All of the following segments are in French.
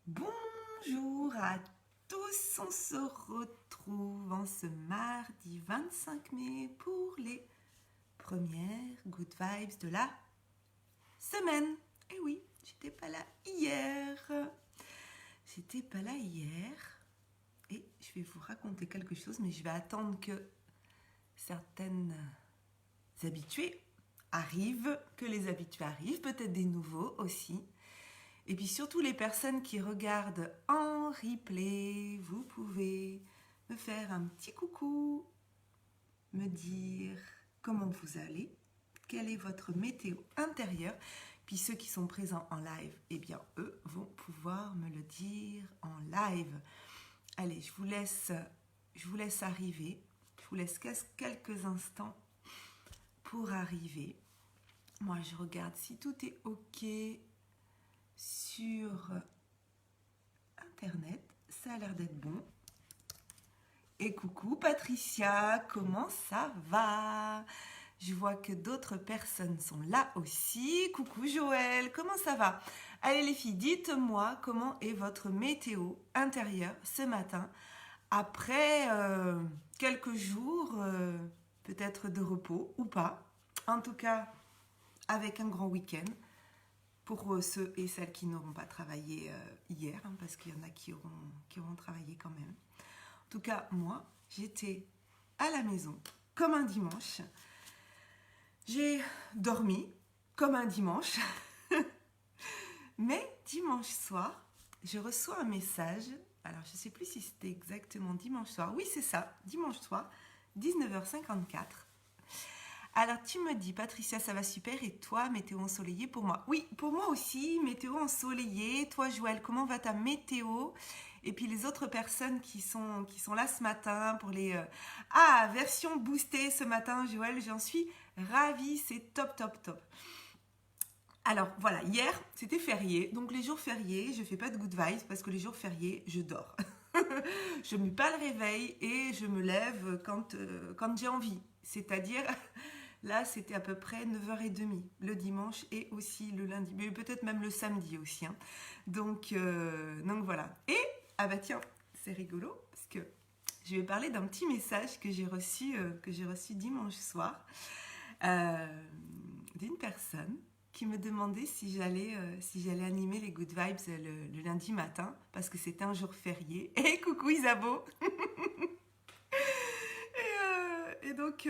Bonjour à tous, on se retrouve en ce mardi 25 mai pour les premières good vibes de la semaine. Et oui, j'étais pas là hier. J'étais pas là hier et je vais vous raconter quelque chose, mais je vais attendre que certaines habituées arrivent, que les habitués arrivent, peut-être des nouveaux aussi. Et puis surtout les personnes qui regardent en replay, vous pouvez me faire un petit coucou, me dire comment vous allez, quelle est votre météo intérieure. Puis ceux qui sont présents en live, eh bien eux vont pouvoir me le dire en live. Allez, je vous laisse arriver. Je vous laisse quelques instants pour arriver. Moi, je regarde si tout est OK sur Internet. Ça a l'air d'être bon. Et coucou Patricia, comment ça va? Je vois que d'autres personnes sont là aussi. Coucou Joël, comment ça va? Allez les filles, dites-moi comment est votre météo intérieure ce matin après quelques jours peut-être de repos ou pas. En tout cas, avec un grand week-end pour ceux et celles qui n'auront pas travaillé hier, hein, parce qu'il y en a qui auront travaillé quand même. En tout cas, moi, j'étais à la maison comme un dimanche. J'ai dormi comme un dimanche. Mais dimanche soir, je reçois un message. Alors, je ne sais plus si c'était exactement dimanche soir. Oui, c'est ça, dimanche soir, 19h54. Alors, tu me dis, Patricia, ça va super. Et toi, météo ensoleillée pour moi? Oui, pour moi aussi, météo ensoleillée. Toi, Joël, comment va ta météo? Et puis les autres personnes qui sont là ce matin pour les... version boostée ce matin, Joël, j'en suis ravie. C'est top, top, top. Alors, voilà, hier, c'était férié. Donc, les jours fériés, je ne fais pas de good vibes parce que les jours fériés, je dors. Je ne mets pas le réveil et je me lève quand j'ai envie. C'est-à-dire... Là, c'était à peu près 9h30 le dimanche et aussi le lundi, mais peut-être même le samedi aussi. Hein. Donc voilà. Et, ah bah tiens, c'est rigolo, parce que je vais parler d'un petit message que j'ai reçu dimanche soir d'une personne qui me demandait si j'allais animer les Good Vibes le lundi matin, parce que c'était un jour férié. Et coucou Isabeau. Et donc...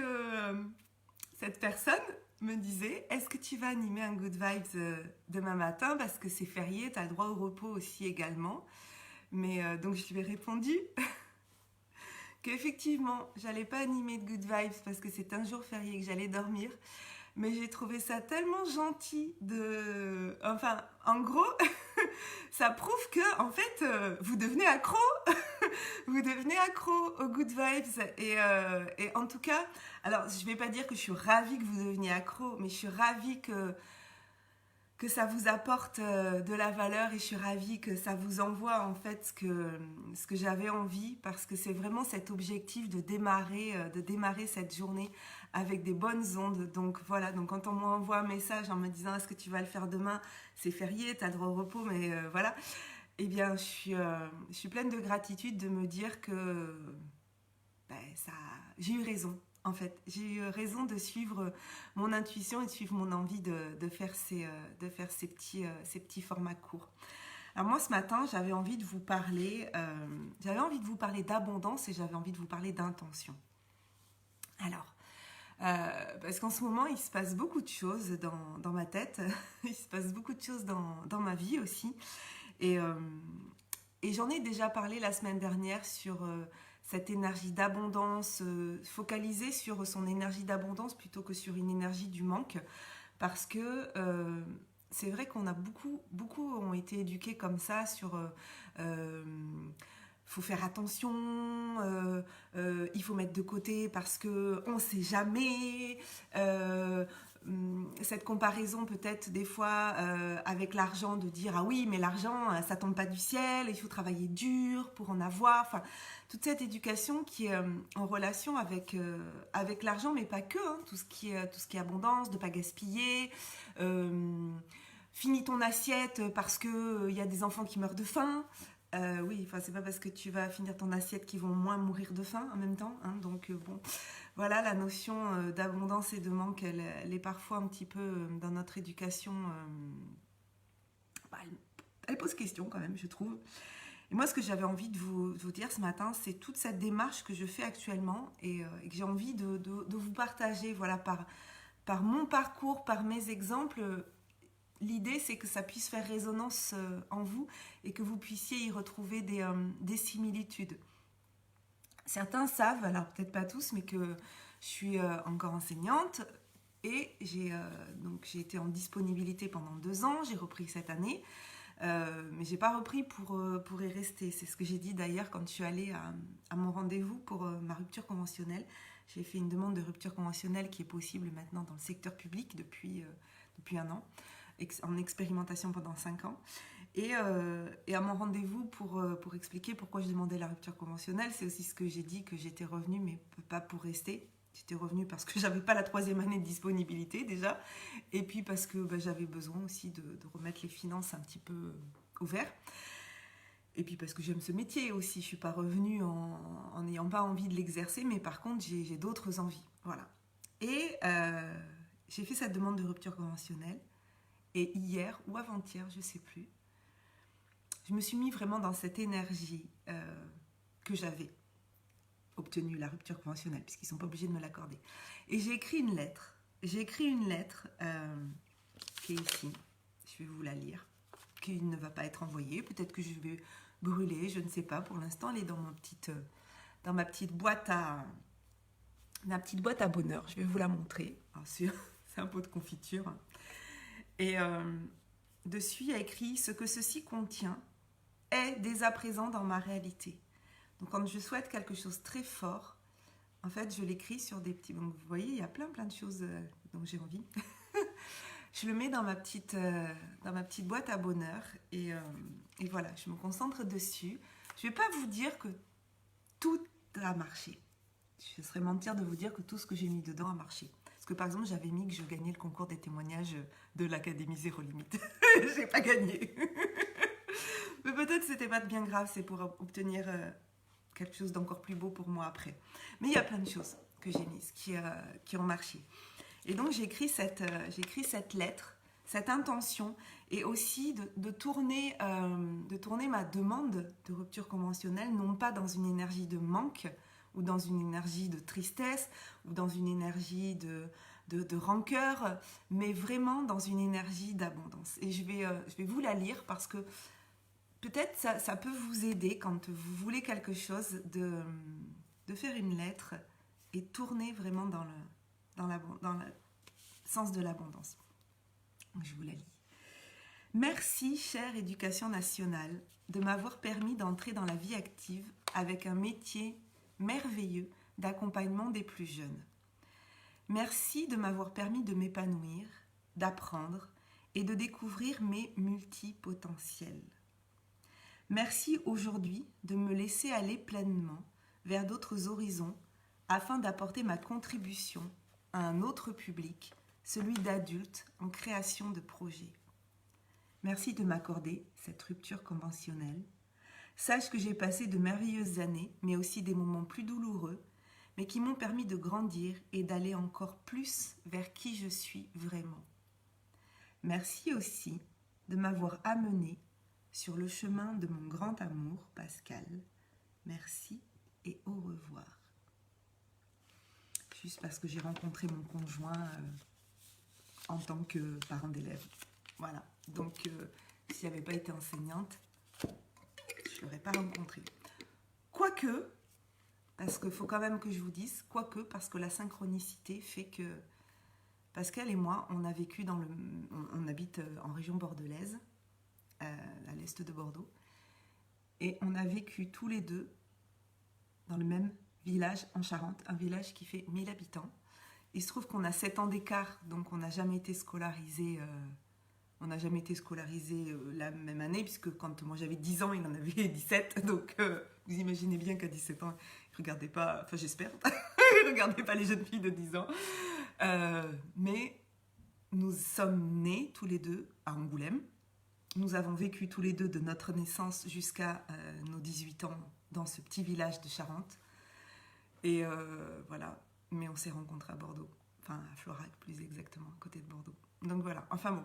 cette personne me disait, est-ce que tu vas animer un Good Vibes demain matin parce que c'est férié, tu as le droit au repos aussi également. Mais donc je lui ai répondu qu'effectivement, j'allais pas animer de Good Vibes parce que c'est un jour férié que j'allais dormir. Mais j'ai trouvé ça tellement gentil de... Enfin, en gros, ça prouve que, en fait, vous devenez accro. Vous devenez accro aux good vibes. Et en tout cas, alors je vais pas dire que je suis ravie que vous deveniez accro, mais je suis ravie que ça vous apporte de la valeur et je suis ravie que ça vous envoie en fait ce que j'avais envie parce que c'est vraiment cet objectif de démarrer cette journée avec des bonnes ondes. Donc voilà, donc quand on m'envoie un message en me disant est-ce que tu vas le faire demain, c'est férié, t'as le droit au repos, mais voilà. Eh bien, je suis pleine de gratitude de me dire que j'ai eu raison. En fait, j'ai eu raison de suivre mon intuition et de suivre mon envie de faire ces petits formats courts. Alors moi, ce matin, j'avais envie de vous parler d'abondance et j'avais envie de vous parler d'intention. Alors, parce qu'en ce moment, il se passe beaucoup de choses dans ma tête, il se passe beaucoup de choses dans ma vie aussi. Et, euh, et j'en ai déjà parlé la semaine dernière sur cette énergie d'abondance, focaliser sur son énergie d'abondance plutôt que sur une énergie du manque. Parce que c'est vrai qu'on a beaucoup ont été éduqués comme ça sur... faut faire attention, il faut mettre de côté parce que on sait jamais. Cette comparaison peut-être des fois avec l'argent, de dire ah oui mais l'argent ça tombe pas du ciel, il faut travailler dur pour en avoir. Enfin toute cette éducation qui est en relation avec l'argent, mais pas que. Hein, tout ce qui est abondance, de pas gaspiller. finis ton assiette parce que il y a des enfants qui meurent de faim. Oui, enfin c'est pas parce que tu vas finir ton assiette qu'ils vont moins mourir de faim en même temps, hein. Donc bon, voilà, la notion d'abondance et de manque, elle est parfois un petit peu dans notre éducation, bah, elle pose question quand même, je trouve. Et moi, ce que j'avais envie de vous dire ce matin, c'est toute cette démarche que je fais actuellement et que j'ai envie de vous partager, voilà, par mon parcours, par mes exemples. L'idée, c'est que ça puisse faire résonance en vous et que vous puissiez y retrouver des similitudes. Certains savent, alors peut-être pas tous, mais que je suis encore enseignante et j'ai été en disponibilité pendant 2 ans, j'ai repris cette année, mais j'ai pas repris pour y rester. C'est ce que j'ai dit d'ailleurs quand je suis allée à mon rendez-vous pour ma rupture conventionnelle. J'ai fait une demande de rupture conventionnelle qui est possible maintenant dans le secteur public depuis 1 an, en expérimentation pendant 5 ans. Et à mon rendez-vous pour expliquer pourquoi je demandais la rupture conventionnelle, c'est aussi ce que j'ai dit, que j'étais revenue, mais pas pour rester. J'étais revenue parce que j'avais pas la 3e année de disponibilité déjà, et puis parce que j'avais besoin aussi de remettre les finances un petit peu au vert. Et puis parce que j'aime ce métier aussi, je suis pas revenue en n'ayant pas envie de l'exercer, mais par contre j'ai d'autres envies. Voilà. Et j'ai fait cette demande de rupture conventionnelle, et hier ou avant-hier, je sais plus, je me suis mis vraiment dans cette énergie que j'avais obtenue la rupture conventionnelle, puisqu'ils ne sont pas obligés de me l'accorder. Et j'ai écrit une lettre. Qui est ici. Je vais vous la lire. Qui ne va pas être envoyée. Peut-être que je vais brûler, je ne sais pas. Pour l'instant, elle est dans ma petite boîte à bonheur. Je vais vous la montrer. C'est un pot de confiture. Et dessus, il y a écrit « Ce que ceci contient est dès à présent dans ma réalité ». Donc quand je souhaite quelque chose de très fort, en fait, je l'écris sur des petits... Donc vous voyez, il y a plein de choses dont j'ai envie. Je le mets dans ma petite boîte à bonheur et voilà, je me concentre dessus. Je ne vais pas vous dire que tout a marché. Ce serait mentir de vous dire que tout ce que j'ai mis dedans a marché. Parce que par exemple, j'avais mis que je gagnais le concours des témoignages de l'Académie Zéro Limite. J'ai pas gagné. Mais peut-être c'était pas bien grave, c'est pour obtenir quelque chose d'encore plus beau pour moi après. Mais il y a plein de choses que j'ai mises qui ont marché. Et donc j'ai écrit cette lettre, cette intention, et aussi de tourner ma demande de rupture conventionnelle, non pas dans une énergie de manque, ou dans une énergie de tristesse, ou dans une énergie de rancœur, mais vraiment dans une énergie d'abondance. Et je vais vous la lire parce que peut-être ça peut vous aider quand vous voulez quelque chose de faire une lettre et tourner vraiment dans le sens de l'abondance. Je vous la lis. Merci, chère Éducation nationale, de m'avoir permis d'entrer dans la vie active avec un métier merveilleux d'accompagnement des plus jeunes. Merci de m'avoir permis de m'épanouir, d'apprendre et de découvrir mes multipotentiels. Merci aujourd'hui de me laisser aller pleinement vers d'autres horizons afin d'apporter ma contribution à un autre public, celui d'adultes en création de projets. Merci de m'accorder cette rupture conventionnelle. Sache que j'ai passé de merveilleuses années, mais aussi des moments plus douloureux, mais qui m'ont permis de grandir et d'aller encore plus vers qui je suis vraiment. Merci aussi de m'avoir amené sur le chemin de mon grand amour, Pascal. Merci et au revoir. Juste parce que j'ai rencontré mon conjoint en tant que parent d'élève. Voilà. Donc, si je n'avais pas été enseignante, je ne l'aurais pas rencontré. Quoique, parce qu'il faut quand même que je vous dise, parce que la synchronicité fait que Pascal et moi, on a vécu on habite en région bordelaise, à l'est de Bordeaux, et on a vécu tous les deux dans le même village en Charente, un village qui fait 1000 habitants. Il se trouve qu'on a 7 ans d'écart, donc on n'a jamais été scolarisés la même année, puisque quand moi j'avais 10 ans, il en avait 17, donc vous imaginez bien qu'à 17 ans, il ne regardait pas, enfin j'espère, il ne regardait pas les jeunes filles de 10 ans. Mais nous sommes nés tous les deux à Angoulême. Nous avons vécu tous les deux de notre naissance jusqu'à nos 18 ans dans ce petit village de Charente. Et voilà, mais on s'est rencontrés à Bordeaux, enfin à Florac plus exactement, à côté de Bordeaux. Donc voilà, enfin bon,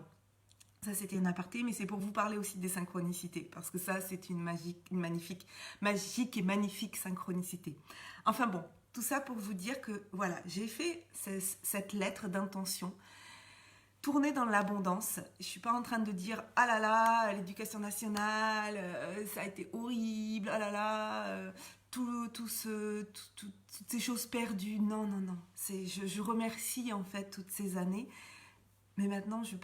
ça c'était une aparté, mais c'est pour vous parler aussi des synchronicités, parce que ça c'est une magique et magnifique synchronicité. Enfin bon, tout ça pour vous dire que voilà, j'ai fait cette lettre d'intention, tourner dans l'abondance. Je ne suis pas en train de dire « Ah là là, l'éducation nationale, ça a été horrible, ah là là, toutes ces choses perdues. » Non, non, non. Je remercie en fait toutes ces années. Mais maintenant, je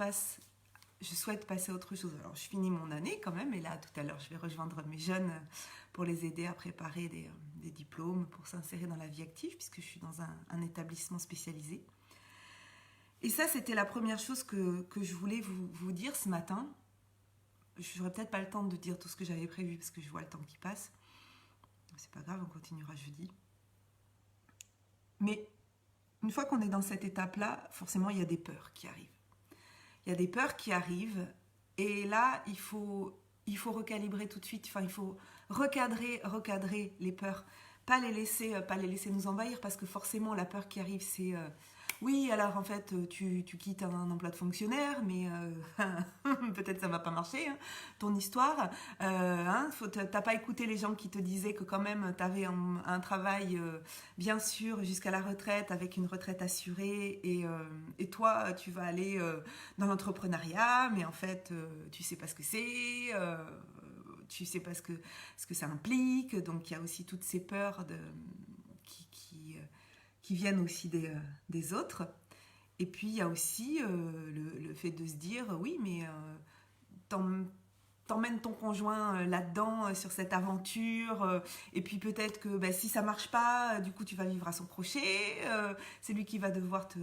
souhaite passer à autre chose. Alors, je finis mon année quand même. Et là, tout à l'heure, je vais rejoindre mes jeunes pour les aider à préparer des diplômes, pour s'insérer dans la vie active, puisque je suis dans un établissement spécialisé. Et ça, c'était la première chose que je voulais vous dire ce matin. Je n'aurai peut-être pas le temps de dire tout ce que j'avais prévu parce que je vois le temps qui passe. C'est pas grave, on continuera jeudi. Mais une fois qu'on est dans cette étape-là, forcément, il y a des peurs qui arrivent. Il y a des peurs qui arrivent et là, il faut recalibrer tout de suite. Enfin, il faut recadrer les peurs. Pas les laisser nous envahir parce que forcément, la peur qui arrive, c'est... oui, alors en fait, tu quittes un emploi de fonctionnaire, mais peut-être ça ne va pas marcher, hein, ton histoire. T'as pas écouté les gens qui te disaient que quand même, tu avais un travail, bien sûr, jusqu'à la retraite, avec une retraite assurée, et toi, tu vas aller dans l'entrepreneuriat, mais en fait, tu sais pas ce que c'est, tu sais pas ce que ça implique, donc il y a aussi toutes ces peurs qui viennent aussi des autres. Et puis il y a aussi le fait de se dire oui, mais t'emmènes ton conjoint là-dedans, sur cette aventure, et puis peut-être que si ça marche pas, du coup tu vas vivre à son crochet, c'est lui qui va devoir te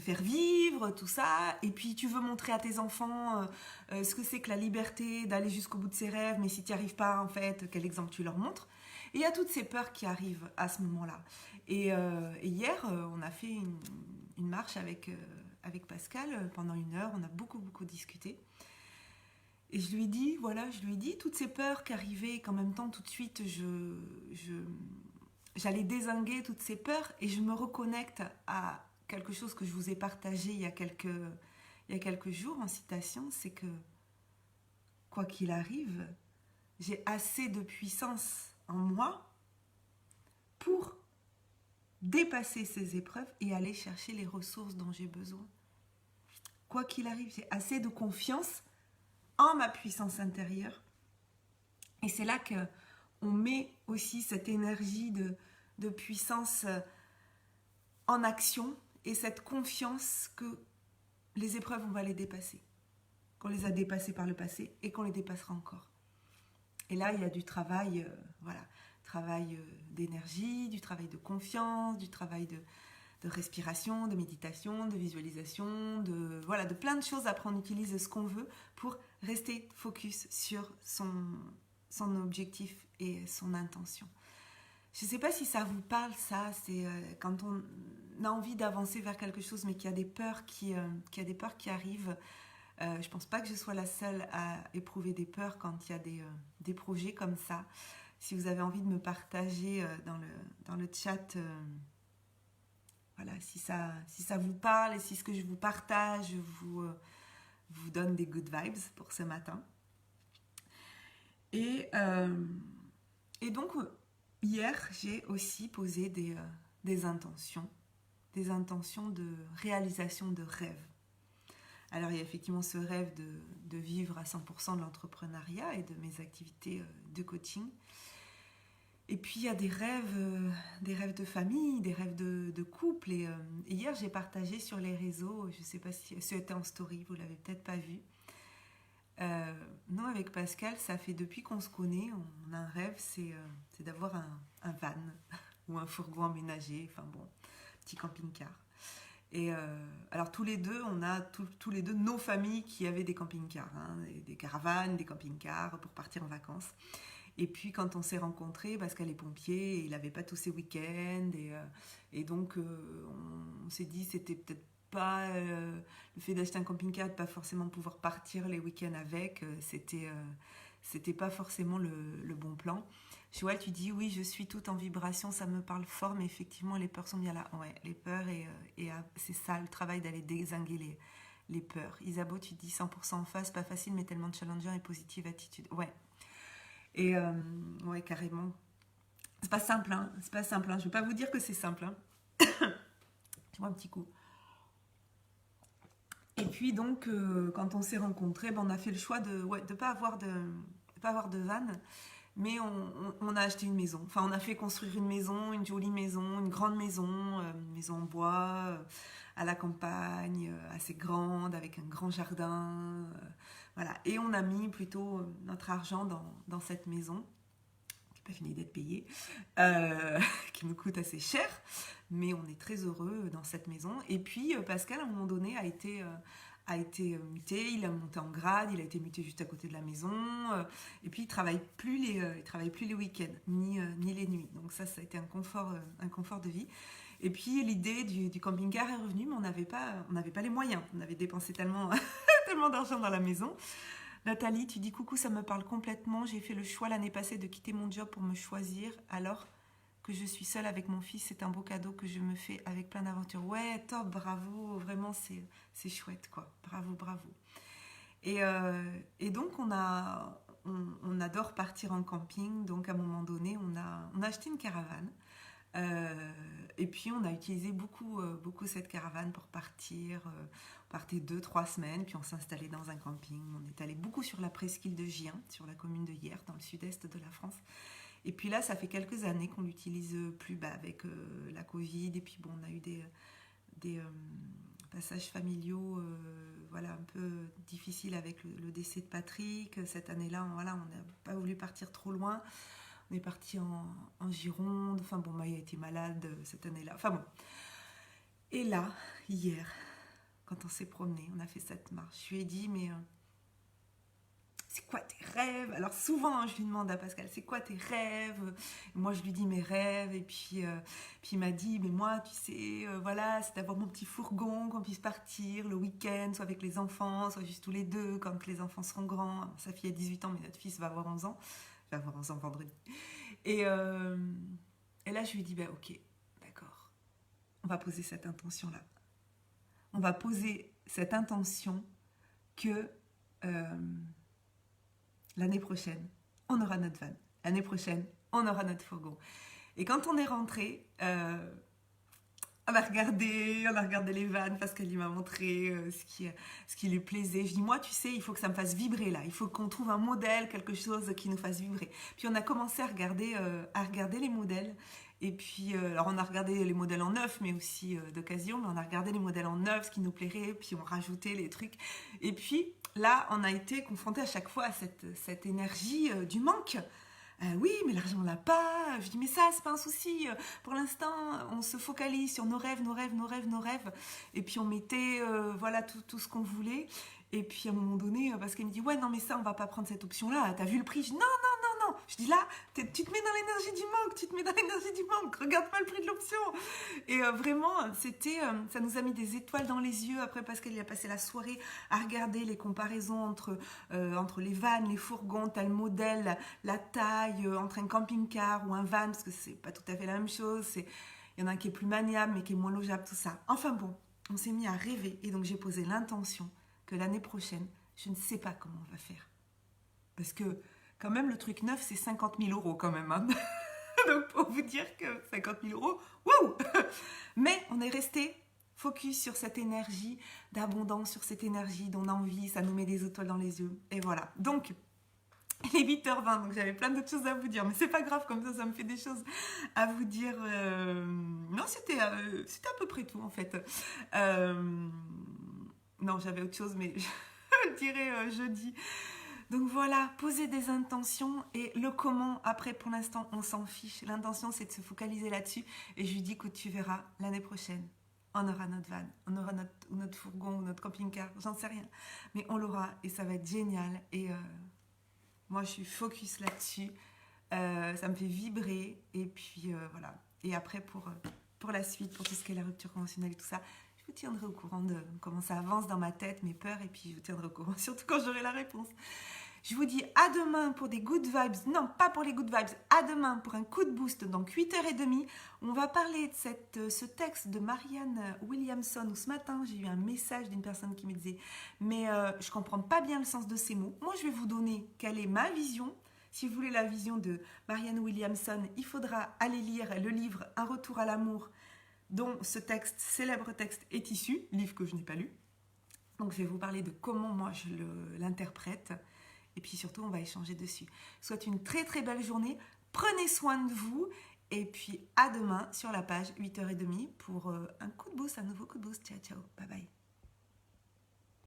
faire vivre, tout ça, et puis tu veux montrer à tes enfants ce que c'est que la liberté d'aller jusqu'au bout de ses rêves, mais si tu n'y arrives pas, en fait, quel exemple tu leur montres. Et il y a toutes ces peurs qui arrivent à ce moment-là. Et hier, on a fait une marche avec Pascal pendant 1 heure, on a beaucoup discuté. Et je lui ai dit toutes ces peurs qui arrivaient, qu'en même temps, tout de suite, j'allais dézinguer toutes ces peurs et je me reconnecte à quelque chose que je vous ai partagé il y a quelques jours en citation, c'est que quoi qu'il arrive, j'ai assez de puissance en moi pour dépasser ces épreuves et aller chercher les ressources dont j'ai besoin. Quoi qu'il arrive, j'ai assez de confiance en ma puissance intérieure. Et c'est là qu'on met aussi cette énergie de puissance en action et cette confiance que les épreuves, on va les dépasser. Qu'on les a dépassées par le passé et qu'on les dépassera encore. Et là, il y a du travail, travail d'énergie, du travail de confiance, du travail de respiration, de méditation, de visualisation, de plein de choses. Après, on utilise ce qu'on veut pour rester focus sur son objectif et son intention. Je ne sais pas si ça vous parle, ça, c'est quand on a envie d'avancer vers quelque chose, mais qu'il y a des peurs qui arrivent. Je ne pense pas que je sois la seule à éprouver des peurs quand il y a des projets comme ça. Si vous avez envie de me partager dans le chat, si ça vous parle et si ce que je vous partage vous donne des good vibes pour ce matin. Et donc, hier, j'ai aussi posé des intentions de réalisation de rêves. Alors, il y a effectivement ce rêve de vivre à 100% de l'entrepreneuriat et de mes activités de coaching. Et puis, il y a des rêves de famille, des rêves de couple. Et hier, j'ai partagé sur les réseaux, je ne sais pas si c'était en story, vous ne l'avez peut-être pas vu. Non, avec Pascal, ça fait depuis qu'on se connaît, on a un rêve, c'est d'avoir un van ou un fourgon aménagé, enfin bon, petit camping-car. Et alors tous les deux, on a tous les deux nos familles qui avaient des camping-cars, des caravanes, des camping-cars pour partir en vacances. Et puis quand on s'est rencontrés, Pascal est pompier, et il n'avait pas tous ses week-ends, et donc on s'est dit c'était peut-être pas le fait d'acheter un camping-car, de pas forcément pouvoir partir les week-ends avec, c'était pas forcément le bon plan. Joël, tu dis oui, je suis toute en vibration, ça me parle fort, mais effectivement les peurs sont bien là. Ouais, les peurs c'est ça le travail d'aller dézinguer les peurs. Isabeau, tu dis 100% en face, pas facile, mais tellement de challengeant et positive attitude. Ouais, et ouais, carrément. C'est pas simple, hein. C'est pas simple, hein. Je vais pas vous dire que c'est simple, hein. Tu vois un petit coup. Et puis donc, quand on s'est rencontrés, ben, on a fait le choix de pas avoir de van, mais on a acheté une maison. Enfin, on a fait construire une maison, une jolie maison, une grande maison, une maison en bois, à la campagne, assez grande, avec un grand jardin. Voilà. Et on a mis plutôt notre argent dans cette maison, qui n'a pas fini d'être payée, qui nous coûte assez cher, mais on est très heureux dans cette maison. Et puis Pascal, à un moment donné, a été muté, il a monté en grade, il a été muté juste à côté de la maison, et puis il travaille plus les week-ends, ni les nuits. Donc ça a été un confort de vie. Et puis l'idée du camping-car est revenue, mais on n'avait pas les moyens. On avait dépensé tellement, tellement d'argent dans la maison. Nathalie, tu dis coucou, ça me parle complètement. J'ai fait le choix l'année passée de quitter mon job pour me choisir. Alors que je suis seule avec mon fils, c'est un beau cadeau que je me fais avec plein d'aventures. Ouais, top, bravo, vraiment c'est chouette quoi. Bravo. Et donc on adore partir en camping. Donc à un moment donné, on a acheté une caravane. Et puis on a utilisé beaucoup cette caravane pour partir. On partait 2-3 semaines, puis on s'installait dans un camping. On est allé beaucoup sur la presqu'île de Gien, sur la commune de Hyères, dans le sud-est de la France. Et puis là, ça fait quelques années qu'on l'utilise plus avec la Covid. Et puis bon, on a eu des passages familiaux voilà, un peu difficiles avec le décès de Patrick. Cette année-là, voilà, on n'a pas voulu partir trop loin. On est parti en Gironde. Enfin bon, Maïa a été malade cette année-là. Enfin bon. Et là, hier, quand on s'est promené, on a fait cette marche. Je lui ai dit, mais c'est quoi tes rêves? Alors souvent, hein, je lui demande à Pascal, c'est quoi tes rêves? Et moi, je lui dis mes rêves. Et puis il m'a dit, mais moi, tu sais, voilà, c'est d'avoir mon petit fourgon, qu'on puisse partir le week-end, soit avec les enfants, soit juste tous les deux, quand les enfants seront grands. Alors, sa fille a 18 ans, mais notre fils va avoir 11 ans. Il va avoir 11 ans vendredi. Et là, je lui ai dit, bah, ok, d'accord, on va poser cette intention-là. On va poser cette intention que l'année prochaine, on aura notre van. L'année prochaine, on aura notre fourgon. Et quand on est rentré, on a regardé les vannes parce qu'elle m'a montré ce qui lui plaisait. Je dis, moi, tu sais, il faut que ça me fasse vibrer là. Il faut qu'on trouve un modèle, quelque chose qui nous fasse vibrer. Puis on a commencé à regarder les modèles. Et puis, alors on a regardé les modèles en neuf, mais aussi d'occasion. Mais on a regardé les modèles en neuf, ce qui nous plairait. Puis on rajoutait les trucs. Et puis là, on a été confrontés à chaque fois à cette énergie du manque. Oui, mais l'argent on l'a pas. Je dis, mais ça, c'est pas un souci. Pour l'instant, on se focalise sur nos rêves. Et puis on mettait voilà tout ce qu'on voulait. Et puis à un moment donné, parce qu'elle me dit, ouais, non, mais ça, on va pas prendre cette option-là. T'as vu le prix? Je dis, non. Je dis, là, tu te mets dans l'énergie du manque. Regarde pas le prix de l'option. Et vraiment, ça nous a mis des étoiles dans les yeux. Après, parce qu'elle y a passé la soirée à regarder les comparaisons entre les vannes, les fourgons, tel modèle, la taille, entre un camping-car ou un van, parce que c'est pas tout à fait la même chose. Il y en a un qui est plus maniable, mais qui est moins logeable, tout ça. Enfin bon, on s'est mis à rêver. Et donc, j'ai posé l'intention que l'année prochaine, je ne sais pas comment on va faire. Parce que, quand même, le truc neuf, c'est 50 000 € quand même. Hein. Donc, pour vous dire que 50 000 €, waouh! Mais on est resté focus sur cette énergie d'abondance, sur cette énergie dont on a envie, ça nous met des étoiles dans les yeux. Et voilà. Donc, il est 8h20, donc j'avais plein d'autres choses à vous dire. Mais c'est pas grave, comme ça me fait des choses à vous dire. Non, c'était à peu près tout, en fait. Non, j'avais autre chose, mais je le dirai jeudi. Donc voilà, poser des intentions et le comment, après pour l'instant on s'en fiche. L'intention c'est de se focaliser là-dessus et je lui dis que tu verras l'année prochaine, on aura notre van, on aura notre fourgon ou notre camping-car, j'en sais rien. Mais on l'aura et ça va être génial et moi je suis focus là-dessus, ça me fait vibrer et puis voilà. Et après pour la suite, pour tout ce qui est la rupture conventionnelle et tout ça, je je vous tiendrai au courant de comment ça avance dans ma tête, mes peurs, et puis je vous tiendrai au courant, surtout quand j'aurai la réponse. Je vous dis à demain pour des good vibes. Non, pas pour les good vibes. À demain pour un coup de boost. Donc 8h30, on va parler de ce texte de Marianne Williamson. Où ce matin, j'ai eu un message d'une personne qui me disait « Mais je ne comprends pas bien le sens de ces mots. » Moi, je vais vous donner quelle est ma vision. Si vous voulez la vision de Marianne Williamson, il faudra aller lire le livre « Un retour à l'amour » dont ce texte, célèbre texte, est issu. Livre que je n'ai pas lu. Donc je vais vous parler de comment moi je l'interprète. Et puis surtout, on va échanger dessus. Je vous souhaite une très très belle journée. Prenez soin de vous. Et puis à demain sur la page 8h30 pour un coup de boost, un nouveau coup de boost. Ciao, ciao. Bye bye.